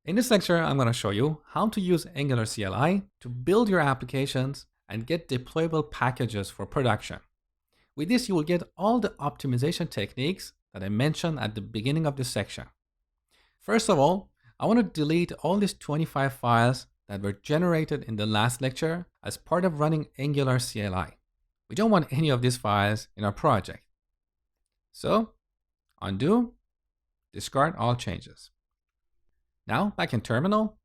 In this lecture, I'm going to show you how to use Angular CLI to build your applications and get deployable packages for production. With this, you will get all the optimization techniques that I mentioned at the beginning of this section. First of all, I want to delete all these 25 files that were generated in the last lecture as part of running Angular CLI. We don't want any of these files in our project. So, undo, discard all changes. Now, back in terminal,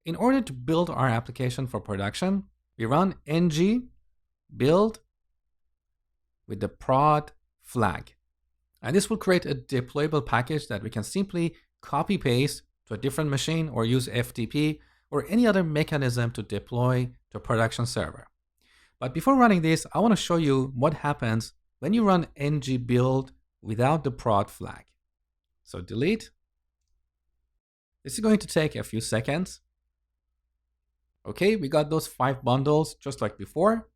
in order to build our application for production, we run ng build with the prod flag. And this will create a deployable package that we can simply copy paste to a different machine or use FTP or any other mechanism to deploy to a production server. But before running this, I want to show you what happens when you run ng build without the prod flag. So delete. This is going to take a few seconds. Okay, we got those 5 bundles just like before.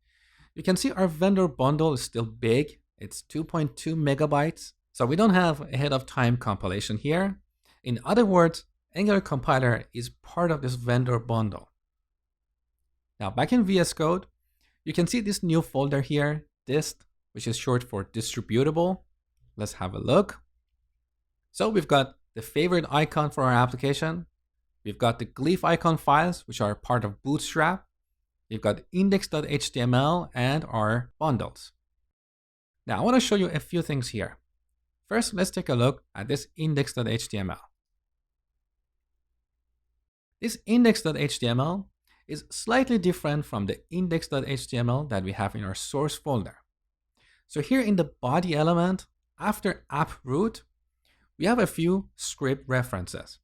You can see our vendor bundle is still big. It's 2.2 megabytes. So we don't have ahead of time compilation here. In other words, Angular compiler is part of this vendor bundle. Now back in VS Code, you can see this new folder here, dist, which is short for distributable. Let's have a look. So we've got the favorite icon for our application. We've got the glyph icon files, which are part of Bootstrap. We've got index.html and our bundles. Now I want to show you a few things here. First, let's take a look at this index.html. This index.html is slightly different from the index.html that we have in our source folder. So here in the body element, after app root, we have a few script references.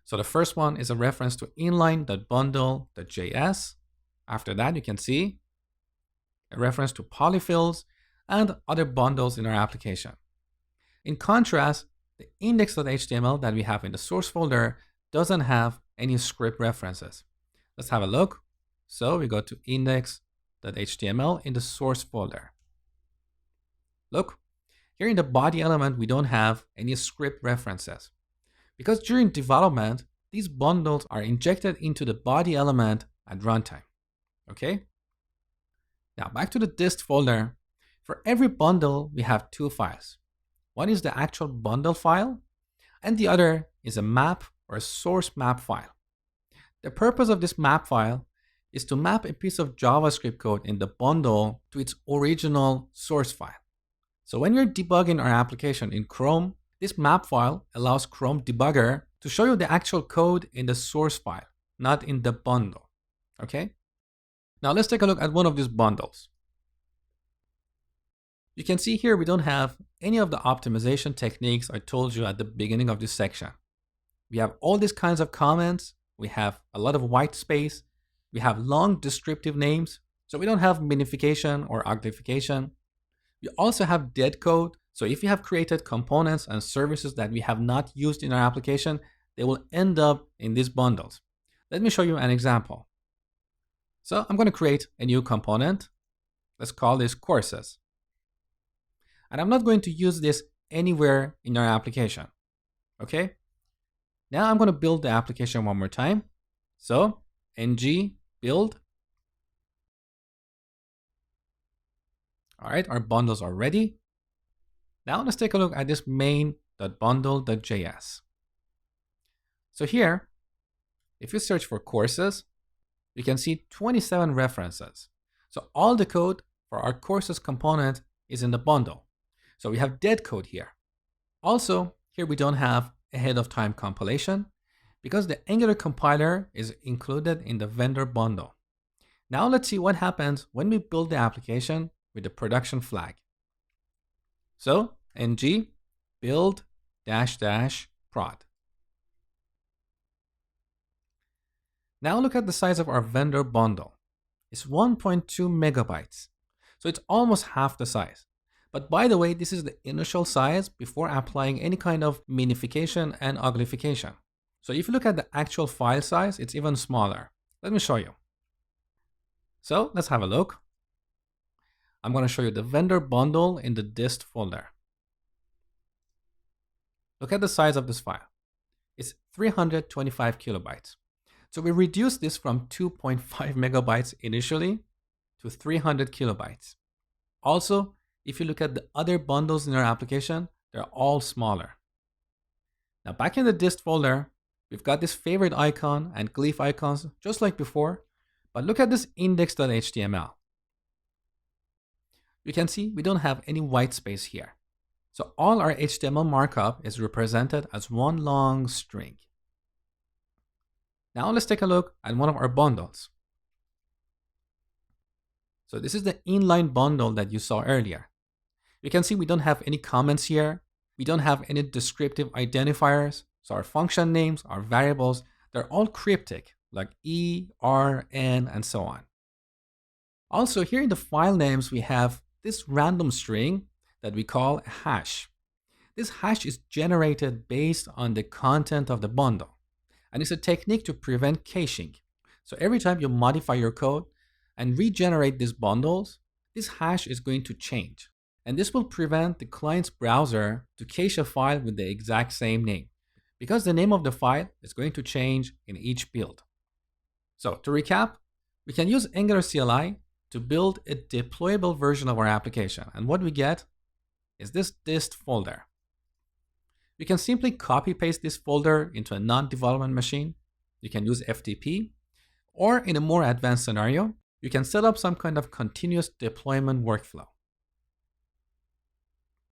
So the first one is a reference to inline.bundle.js. After that, you can see a reference to polyfills and other bundles in our application. In contrast, the index.html that we have in the source folder doesn't have any script references. Let's have a look. So we go to index.html in the source folder. Look. Here in the body element, we don't have any script references because during development, these bundles are injected into the body element at runtime. Okay. Now back to the dist folder. For every bundle, we have 2 files. One is the actual bundle file, and the other is a map or a source map file. The purpose of this map file is to map a piece of JavaScript code in the bundle to its original source file. So when you're debugging our application in Chrome, this map file allows Chrome debugger to show you the actual code in the source file, not in the bundle. Okay? Now let's take a look at one of these bundles. You can see here we don't have any of the optimization techniques I told you at the beginning of this section. We have all these kinds of comments. We have a lot of white space. We have long descriptive names. So we don't have minification or uglification. We also have dead code. So if you have created components and services that we have not used in our application, they will end up in these bundles. Let me show you an example. So I'm going to create a new component. Let's call this courses. And I'm not going to use this anywhere in our application. Okay. Now I'm going to build the application one more time. So ng build. All right, our bundles are ready. Now let's take a look at this main.bundle.js. So here, if you search for courses, you can see 27 references. So all the code for our courses component is in the bundle. So we have dead code here. Also, here we don't have ahead of time compilation because the Angular compiler is included in the vendor bundle. Now let's see what happens when we build the application with the production flag. So ng build --prod. Now look at the size of our vendor bundle. It's 1.2 megabytes. So it's almost half the size. But by the way, this is the initial size before applying any kind of minification and uglification. So if you look at the actual file size, it's even smaller. Let me show you. So let's have a look. I'm going to show you the vendor bundle in the dist folder. Look at the size of this file. is 325 kilobytes. So we reduced this from 2.5 megabytes initially to 300 kilobytes. Also, if you look at the other bundles in our application, they're all smaller. Now back in the dist folder, we've got this favorite icon and glyph icons just like before, but look at this index.html. You can see we don't have any white space here. So all our HTML markup is represented as one long string. Now let's take a look at one of our bundles. So this is the inline bundle that you saw earlier. You can see we don't have any comments here. We don't have any descriptive identifiers. So our function names, our variables, they're all cryptic, like E, R, N, and so on. Also, here in the file names, we have this random string that we call a hash. This hash is generated based on the content of the bundle, and it's a technique to prevent caching. So every time you modify your code and regenerate these bundles, this hash is going to change. And this will prevent the client's browser to cache a file with the exact same name, because the name of the file is going to change in each build. So to recap, we can use Angular CLI to build a deployable version of our application. And what we get is this dist folder. You can simply copy paste this folder into a non-development machine. You can use FTP, or in a more advanced scenario, you can set up some kind of continuous deployment workflow.